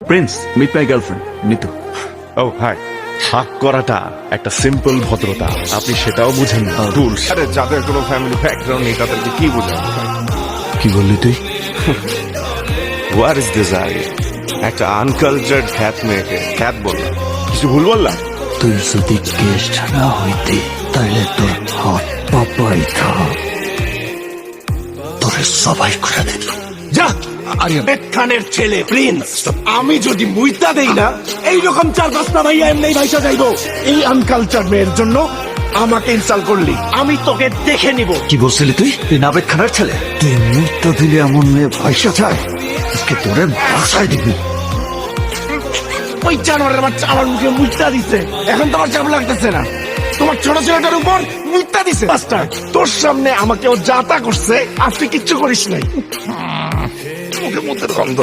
Prince, meet my girlfriend Nitu. Oh hi. হাক করাটা একটা সিম্পল ভদ্রতা, আপনি সেটাও বুঝেন না। টুলস, আরে যাদের কোনো ফ্যামিলি ব্যাকগ্রাউন্ড নেই তাদেরকে কি বোঝাবো? কি বললি তুই? Where is this I? একটা আনকালচার্ড খ্যাত মেয়েকে খ্যাত বললাম, কিছু ভুল বললাম? তুই যদি গেস্ট না হইতে তাহলে তোর হাত পাপাই থাক, তোরে সবাই করে দিত। যা আহমেদ খানের ছেলে প্রিন্স, আমি যদি মুইতা দেই না এইরকম 4-5টা ভাইয়া এমনি ভাইসা যাইবো। এই আনকালচার মেয়ের জন্য আমাকে ইনসাল্ট করলি, আমি তোকে দেখে নিব। কি বলছিলি তুই? তুই নাবেদ খানের ছেলে? তুই মুহূর্তে দিলে এমন মেয়ে পয়সা চায়, আজকে তোরে ভাষায় দিবি। ওই জানোয়ারের বাচ্চা আমার মুখে মুইতা দিছে, এখন তোমার চাপ লাগতেছে না? তোমার ছোট ছেলেটার উপর মুইতা দিছে মাস্টার, তোর সামনে আমাকে ও যাতা করছে, আজকে কিচ্ছু করিস নাই। মুখে মুখের গন্ধ।